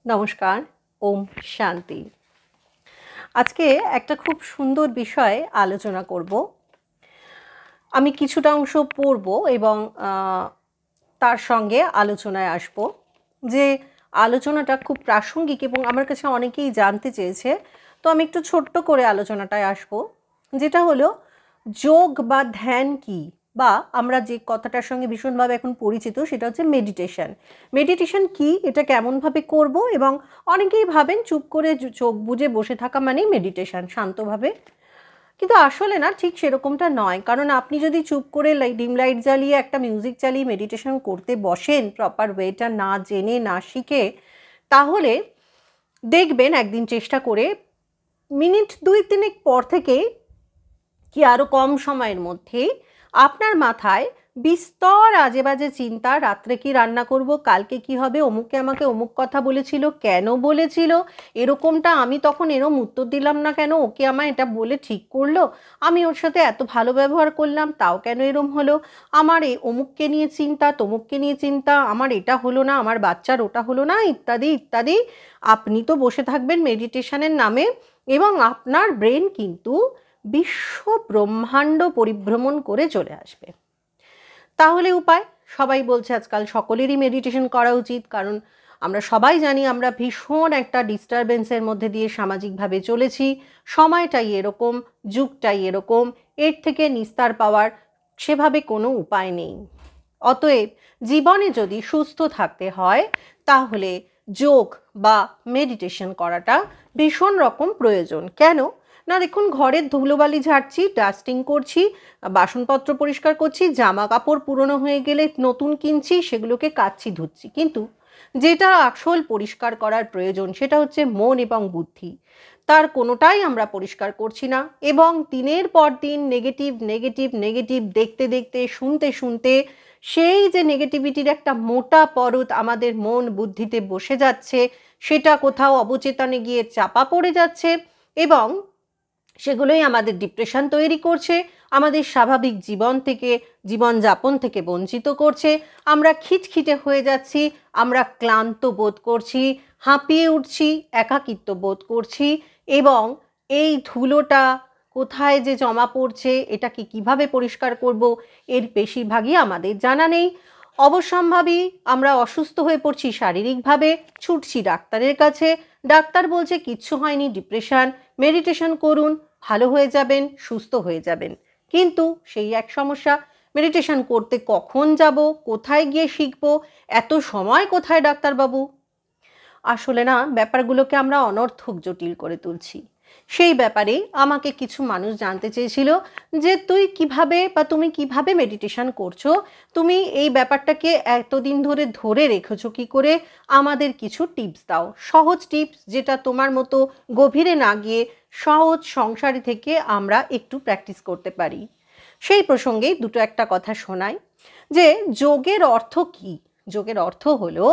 নমস্কার। ওম শান্তি। আজকে একটা খুব সুন্দর বিষয়ে আলোচনা করব। আমি কিছুটা অংশ পড়ব এবং তার সঙ্গে আলোচনায় আসব। যে আলোচনাটা খুব প্রাসঙ্গিক এবং আমার কাছে অনেকেই জানতে চেয়েছে। তো আমি একটু ছোট্ট করে আলোচনাটায় আসব। যেটা হলো যোগ বা ধ্যান কী? বা আমরা যে কথাটার সঙ্গে ভীষণভাবে এখন পরিচিত সেটা হচ্ছে মেডিটেশন। মেডিটেশন কী? এটা কেমনভাবে করব? এবং অনেকেই ভাবেন চুপ করে চোখ বুজে বসে থাকা মানেই মেডিটেশন, শান্তভাবে। কিন্তু আসলে না, ঠিক সেরকমটা নয়। কারণ আপনি যদি চুপ করে ডিম লাইট জ্বালিয়ে একটা মিউজিক চালিয়ে মেডিটেশন করতে বসেন প্রপার ওয়েটা না জেনে না শিখে, তাহলে দেখবেন একদিন চেষ্টা করে মিনিট ২-৩ পর থেকে কি আরও কম সময়ের মধ্যেই আপনার মাথায় বিস্তর আজে বাজে চিন্তা, রাত্রে কি রান্না করব, কালকে কি হবে, অমুকে আমাকে অমুক কথা বলেছিল, কেন বলেছিল, এরকমটা আমি তখন এরম উত্তর দিলাম না কেন, ওকে আমায় এটা বলে ঠিক করলো, আমি ওর সাথে এত ভালো ব্যবহার করলাম তাও কেন এরম হলো, আমার এই অমুককে নিয়ে চিন্তা, তমুককে নিয়ে চিন্তা, আমার এটা হলো না, আমার বাচ্চার ওটা হলো না, ইত্যাদি ইত্যাদি। আপনি তো বসে থাকবেন মেডিটেশনের নামে এবং আপনার ব্রেন কিন্তু বিশ্ব ব্রহ্মাণ্ড পরিভ্রমণ করে চলে আসবে। তাহলে উপায়? সবাই বলছে আজকাল সকলেরই মেডিটেশন করা উচিত, কারণ আমরা সবাই জানি আমরা ভীষণ একটা ডিস্টারবেন্সের মধ্যে দিয়ে সামাজিকভাবে চলেছি। সময়টাই এরকম, যুগটাই এরকম, এর থেকে নিস্তার পাওয়ার সেভাবে কোনো উপায় নেই। অতএব জীবনে যদি সুস্থ থাকতে হয় তাহলে যোগ বা মেডিটেশন করাটা ভীষণ রকম প্রয়োজন। কেন না, দেখুন, ঘরের ধুলোবালি ঝাড়ছি, ডাস্টিং করছি, বাসনপত্র পরিষ্কার করছি, জামা কাপড় পুরনো হয়ে গেলে নতুন কিনছি, সেগুলোকে কাচ্ছি ধুচ্ছি, কিন্তু যেটা আসল পরিষ্কার করার প্রয়োজন সেটা হচ্ছে মন এবং বুদ্ধি। তার কোনোটাই আমরা পরিষ্কার করছি না এবং দিনের পর দিন নেগেটিভ নেগেটিভ নেগেটিভ দেখতে দেখতে শুনতে শুনতে সেই যে নেগেটিভিটির একটা মোটা পরত আমাদের মন বুদ্ধিতে বসে যাচ্ছে, সেটা কোথাও অবচেতনে গিয়ে চাপা পড়ে যাচ্ছে এবং সেগুলোই আমাদের ডিপ্রেশন তৈরি করছে, আমাদের স্বাভাবিক জীবনযাপন থেকে বঞ্চিত করছে। আমরা খিটখিটে হয়ে যাচ্ছি, আমরা ক্লান্ত বোধ করছি, হাঁপিয়ে উঠছি, একাকিত্ব বোধ করছি এবং এই ধুলোটা কোথায় যে জমা পড়ছে, এটাকে কিভাবে পরিষ্কার করব, এর বেশিরভাগই আমাদের জানা নেই। অবশ্যম্ভাবী আমরা অসুস্থ হয়ে পড়ছি শারীরিকভাবে, ছুটছি ডাক্তারের কাছে, ডাক্তার বলছে কিচ্ছু হয়নি, ডিপ্রেশন, মেডিটেশন করুন, ভালো হয়ে যাবেন, সুস্থ হয়ে যাবেন। কিন্তু সেই এক সমস্যা, মেডিটেশন করতে কখন যাব, কোথায় গিয়ে শিখব, এত সময় কোথায় ডাক্তারবাবু? আসলে না, ব্যাপারগুলোকে আমরা অনর্থক জটিল করে তুলছি। সেই ব্যাপারে আমাকে কিছু মানুষ জানতে চেয়েছিল যে তুমি কিভাবে মেডিটেশন করছো, তুমি এই ব্যাপারটাকে এতদিন ধরে ধরে রেখেছো কি করে, আমাদের কিছু টিপস দাও, সহজ টিপস, যেটা তোমার মতো গভীরে না গিয়ে সহজ সংসারে থেকে আমরা একটু প্র্যাকটিস করতে পারি। সেই প্রসঙ্গেই দুটো একটা কথা শোনাই যে যোগের অর্থ কী। যোগের অর্থ হলো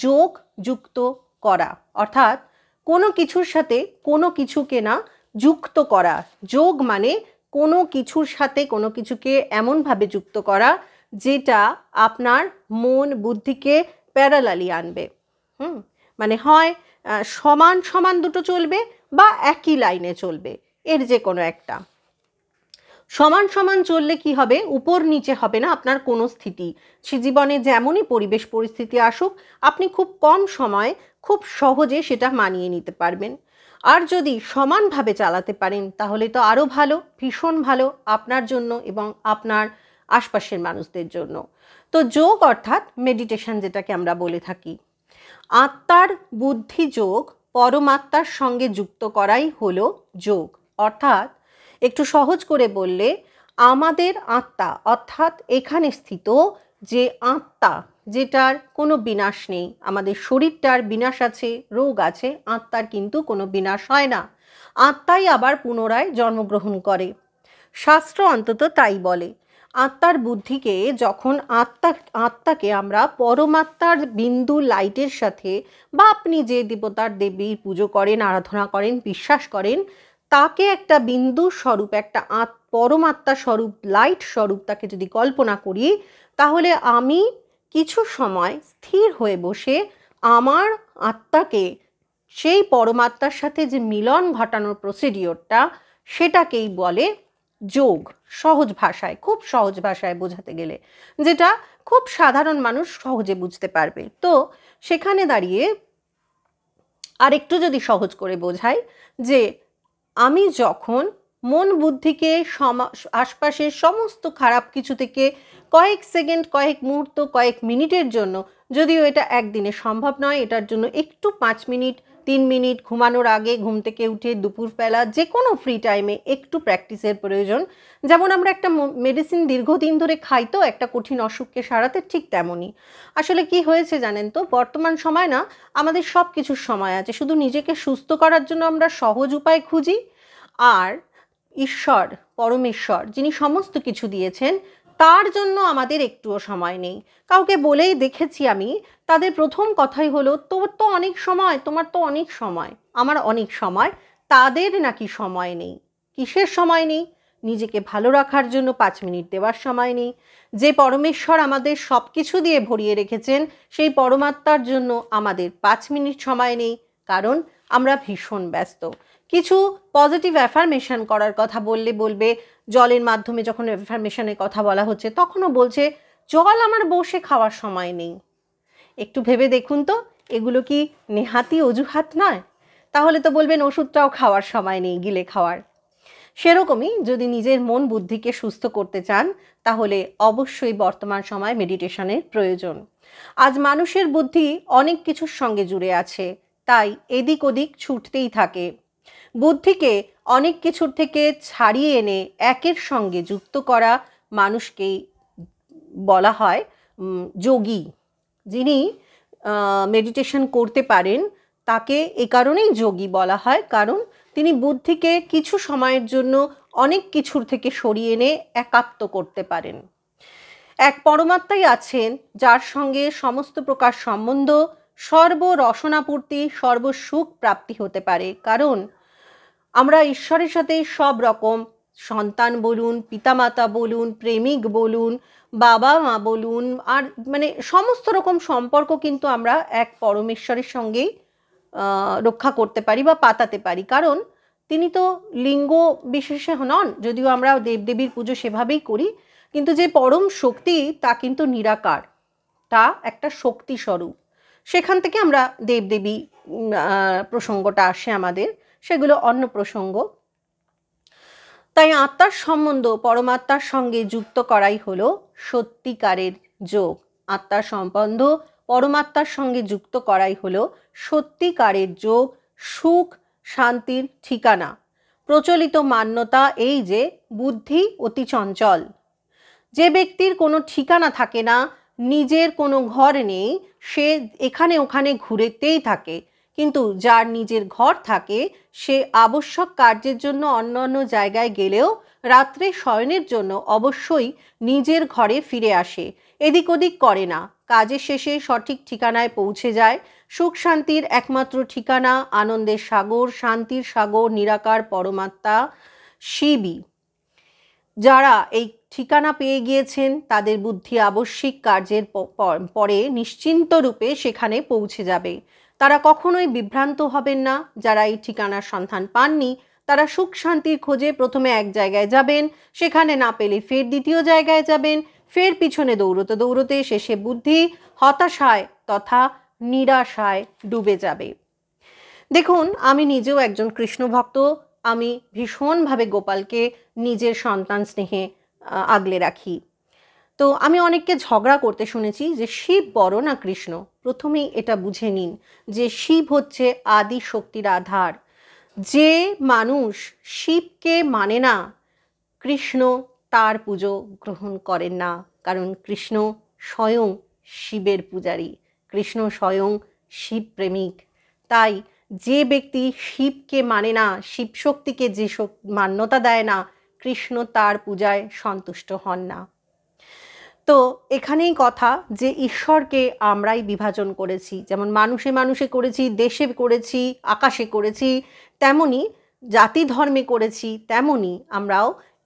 যোগ যুক্ত করা, অর্থাৎ কোনো কিছুর সাথে কোনো কিছুকে না যুক্ত করা। যোগ মানে কোনো কিছুর সাথে কোনো কিছুকে এমনভাবে যুক্ত করা যেটা আপনার মন বুদ্ধিকে প্যারালালি আনবে। মানে হয় সমান সমান দুটো চলবে বা একই লাইনে চলবে, এর যে কোনো একটা। সমান সমান চললে কি হবে, উপর নিচে হবে না আপনার কোনো স্থিতি। সে জীবনে যেমনই পরিবেশ পরিস্থিতি আসুক, আপনি খুব কম সময়ে খুব সহজে সেটা মানিয়ে নিতে পারবেন। আর যদি সমানভাবে চালাতে পারেন তাহলে তো আরও ভালো, ভীষণ ভালো আপনার জন্য এবং আপনার আশপাশের মানুষদের জন্য। তো যোগ অর্থাৎ মেডিটেশন, যেটাকে আমরা বলে থাকি, আত্মার বুদ্ধি যোগ পরমাত্মার সঙ্গে যুক্ত করাই হলো যোগ। অর্থাৎ একটু সহজ করে বললে, আমাদের আত্মা অর্থাৎ এখানে স্থিত যে আত্মা, যেটার কোনো বিনাশ নেই, আমাদের শরীরটার বিনাশ আছে, রোগ আছে, আত্মার কিন্তু কোনো বিনাশ হয় না। আত্মাই আবার পুনরায় জন্মগ্রহণ করে, শাস্ত্র অন্তত তাই বলে। আত্মার বুদ্ধিকে যখন আত্মাকে আমরা পরমাত্মার বিন্দু লাইটের সাথে, বা আপনি যে দেবতার দেবীর পুজো করেন, আরাধনা করেন, বিশ্বাস করেন, তাকে একটা বিন্দু স্বরূপ, একটা পরমাত্মা স্বরূপ, লাইট স্বরূপ তাকে যদি কল্পনা করি, তাহলে আমি কিছু সময় স্থির হয়ে বসে আমার আত্মাকে সেই পরমাত্মার সাথে যে মিলন ঘটানোর প্রসিডিওরটা, সেটাকেই বলে যোগ। সহজ ভাষায়, খুব সহজ ভাষায় বোঝাতে গেলে, যেটা খুব সাধারণ মানুষ সহজে বুঝতে পারবে। তো সেখানে দাঁড়িয়ে আরেকটু যদি সহজ করে বোঝাই, যে আমি যখন মন বুদ্ধিকে আশপাশের সমস্ত খারাপ কিছু থেকে কয়েক সেকেন্ড, কয়েক মুহূর্ত, কয়েক মিনিটের জন্য, যদিও এটা একদিনে সম্ভব নয়, এটার জন্য একটু 5 মিনিট 3 মিনিট ঘুমানোর আগে, ঘুম থেকে উঠে, দুপুরবেলা, যে কোনো ফ্রি টাইমে একটু প্র্যাকটিসের প্রয়োজন। যেমন আমরা একটা মেডিসিন দীর্ঘদিন ধরে খাই তো একটা কঠিন অসুখকে সারাতে, ঠিক তেমনই। আসলে কি হয়েছে জানেন তো, বর্তমান সময় না আমাদের সব কিছুর সময় আছে, শুধু নিজেকে সুস্থ করার জন্য আমরা সহজ উপায় খুঁজি, আর ঈশ্বর, পরমেশ্বর, যিনি সমস্ত কিছু দিয়েছেন, তার জন্য আমাদের একটুও সময় নেই। কাউকে বলেই দেখেছি আমি, তাদের প্রথম কথাই হলো, তোর তো অনেক সময়, তোমার তো অনেক সময়, আমার অনেক সময়, তাদের নাকি সময় নেই। কিসের সময় নেই? নিজেকে ভালো রাখার জন্য 5 মিনিট দেওয়ার সময় নেই। যে পরমেশ্বর আমাদের সব কিছু দিয়ে ভরিয়ে রেখেছেন, সেই পরমাত্মার জন্য আমাদের 5 মিনিট সময় নেই, কারণ আমরা ভীষণ ব্যস্ত। কিছু পজিটিভ অ্যাফার্মেশন করার কথা বলবে, জলের মাধ্যমে যখন অ্যাফার্মেশনের কথা বলা হচ্ছে, তখনও বলছে জল আমার বসে খাওয়ার সময় নেই। একটু ভেবে দেখুন তো, এগুলো কি নেহাতি অজুহাত নয়? তাহলে তো বলবেন ওষুধটাও খাওয়ার সময় নেই, গিলে খাওয়ার। সেরকমই যদি নিজের মন বুদ্ধিকে সুস্থ করতে চান, তাহলে অবশ্যই বর্তমান সময় মেডিটেশনের প্রয়োজন। আজ মানুষের বুদ্ধি অনেক কিছুর সঙ্গে জুড়ে আছে, তাই এদিক ওদিক ছুটতেই থাকে। বুদ্ধিকে অনেক কিছুর থেকে ছাড়িয়ে এনে একের সঙ্গে যুক্ত করা মানুষকেই বলা হয় যোগী। যিনি মেডিটেশন করতে পারেন, তাকে এ কারণেই যোগী বলা হয়, কারণ তিনি বুদ্ধিকে কিছু সময়ের জন্য অনেক কিছুর থেকে সরিয়ে এনে একাত্ম করতে পারেন। এক পরমাত্মাই আছেন, যার সঙ্গে সমস্ত প্রকার সম্বন্ধ, সর্বরসনাপূর্তি, সর্বসুখ প্রাপ্তি হতে পারে। কারণ আমরা ঈশ্বরের সাথে সব রকম, সন্তান বলুন, পিতামাতা বলুন, প্রেমিক বলুন, বাবা মা বলুন, আর মানে সমস্ত রকম সম্পর্ক কিন্তু আমরা এক পরমেশ্বরের সঙ্গেই রক্ষা করতে পারি বা পাতাতে পারি। কারণ তিনি তো লিঙ্গ বিশেষে নন, যদিও আমরা দেবদেবীর পুজো সেভাবেই করি, কিন্তু যে পরম শক্তি, তা কিন্তু নিরাকার, তা একটা শক্তি স্বরূপ। সেখান থেকে আমরা দেবদেবী প্রসঙ্গটা আসে আমাদের, সেগুলো অন্য প্রসঙ্গ। তাই আত্মার সম্বন্ধ পরমাত্মার সঙ্গে যুক্ত করাই হলো সত্যিকারের যোগ। আত্মার সম্বন্ধ পরমাত্মার সঙ্গে যুক্ত করাই হলো সত্যিকারের যোগ, সুখ শান্তির ঠিকানা। প্রচলিত মান্যতা এই যে বুদ্ধি অতি চঞ্চল। যে ব্যক্তির কোনো ঠিকানা থাকে না, নিজের কোনো ঘর নেই, সে এখানে ওখানে ঘুরেতেই থাকে। কিন্তু যার নিজের ঘর থাকে, সে আবশ্যক কার্যের জন্য অন্য অন্য জায়গায় গেলেও রাত্রে শয়নের জন্য অবশ্যই নিজের ঘরে ফিরে আসে, এদিক ওদিক করে না। কাজের শেষে সঠিক ঠিকানায় পৌঁছে যায়। সুখ শান্তির একমাত্র ঠিকানা আনন্দের সাগর, শান্তির সাগর, নিরাকার পরমাত্মা শিবই। যারা এই ঠিকানা পেয়ে গিয়েছেন, তাদের বুদ্ধি আবশ্যিক কার্যের পরে নিশ্চিন্ত রূপে সেখানে পৌঁছে যাবে। তারা কখনোই বিভ্রান্ত হবেন না। যারা এই ঠিকানার সন্ধান পাননি, তারা সুখ শান্তির খোঁজে প্রথমে এক জায়গায় যাবেন, সেখানে না পেলে ফের দ্বিতীয় জায়গায় যাবেন, ফের পিছনে দৌড়তে দৌড়তে শেষে বুদ্ধি হতাশায় তথা নিরাশায় ডুবে যাবে। দেখুন, আমি নিজেও একজন কৃষ্ণ ভক্ত। আমি ভীষণভাবে গোপালকে নিজের সন্তান স্নেহে আগলে রাখি। তো আমি অনেককে ঝগড়া করতে শুনেছি যে শিব বড় না কৃষ্ণ। প্রথমেই এটা বুঝে নিন যে শিব হচ্ছে আদি শক্তির আধার। যে মানুষ শিবকে মানে না, কৃষ্ণ তার পুজো গ্রহণ করেন না, কারণ কৃষ্ণ স্বয়ং শিবের পূজারী, কৃষ্ণ স্বয়ং শিব প্রেমিক। তাই যে ব্যক্তি শিবকে মানে না, শিব শক্তিকে যে মান্যতা দেয় না, কৃষ্ণ তার পূজায় সন্তুষ্ট হন না। তো এখানেই কথা যে ঈশ্বরকে আমরাই বিভাজন করেছি, যেমন মানুষে মানুষে করেছি, দেশে করেছি, আকাশে করেছি, তেমনি জাতি ধর্মে করেছি, তেমনি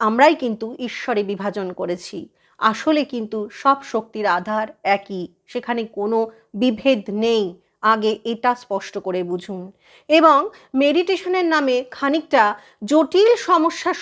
আমরাই কিন্তু ঈশ্বরে বিভাজন করেছি। আসলে কিন্তু সব শক্তির আধার একই, সেখানে কোনো বিভেদ নেই। আগে এটা স্পষ্ট করে বুঝুন। এবং মেডিটেশনের নামে খানিকটা জটিল সমস্যা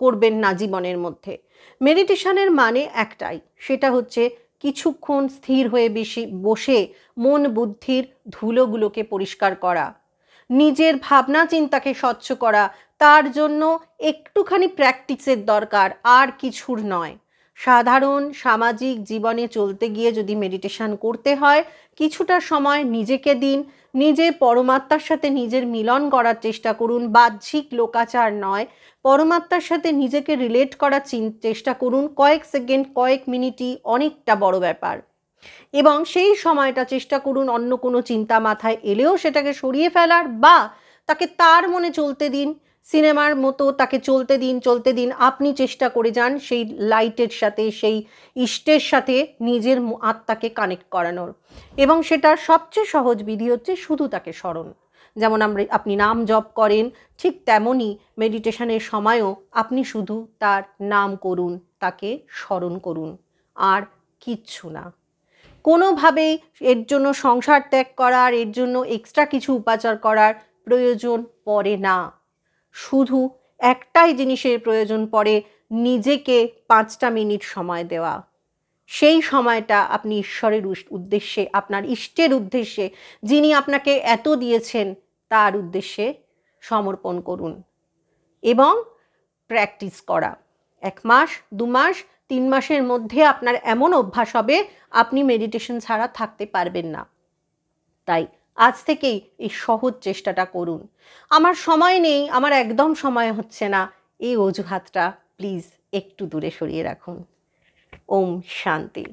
করবেন না জীবনের মধ্যে। মেডিটেশনের মানে একটাই, সেটা হচ্ছে কিছুক্ষণ স্থির হয়ে বসে মন বুদ্ধির ধুলোগুলোকে পরিষ্কার করা, নিজের ভাবনা চিন্তাকে স্বচ্ছ করা। তার জন্য একটুখানি প্র্যাকটিসের দরকার, আর কিছুর নয়। সাধারণ সামাজিক জীবনে চলতে গিয়ে যদি মেডিটেশন করতে হয়, কিছুটা সময় নিজেকে দিন, নিজের পরমাত্মার সাথে নিজের মিলন করার চেষ্টা করুন। বাহ্যিক লোকাচার নয়, পরমাত্মার সাথে নিজেকে রিলেট করার চেষ্টা করুন। কয়েক সেকেন্ড, কয়েক মিনিটই অনেকটা বড় ব্যাপার। এবং সেই সময়টা চেষ্টা করুন অন্য কোনো চিন্তা মাথায় এলেও সেটাকে সরিয়ে ফেলার, বা তাকে তার মনে চলতে দিন, সিনেমার মতো তাকে চলতে দিন। আপনি চেষ্টা করে যান সেই লাইটের সাথে, সেই ইষ্টের সাথে নিজের আত্মাকে কানেক্ট করানোর। এবং সেটার সবচেয়ে সহজ বিধি হচ্ছে শুধু তাকে স্মরণ। যেমন আপনি নাম জপ করেন, ঠিক তেমনই মেডিটেশনের সময়ও আপনি শুধু তার নাম করুন, তাকে স্মরণ করুন, আর কিচ্ছু না। কোনোভাবেই এর জন্য সংসার ত্যাগ করার, এর জন্য এক্সট্রা কিছু উপাচার করার প্রয়োজন পড়ে না। শুধু একটাই জিনিসের প্রয়োজন পড়ে, নিজেকে 5টা মিনিট সময় দেওয়া। সেই সময়টা আপনি ঈশ্বরের উদ্দেশ্যে, আপনার ইষ্টের উদ্দেশ্যে, যিনি আপনাকে এত দিয়েছেন তার উদ্দেশ্যে সমর্পণ করুন। এবং প্র্যাকটিস করা 1 মাস, 2 মাস, 3 মাসের মধ্যে আপনার এমন অভ্যাস হবে আপনি মেডিটেশন ছাড়া থাকতে পারবেন না। তাই আজ থেকেই এই সহজ চেষ্টাটা করুন। আমার সময় নেই, আমার একদম সময় হচ্ছে না, এই অজুহাতটা প্লিজ একটু দূরে সরিয়ে রাখুন। ওম শান্তি।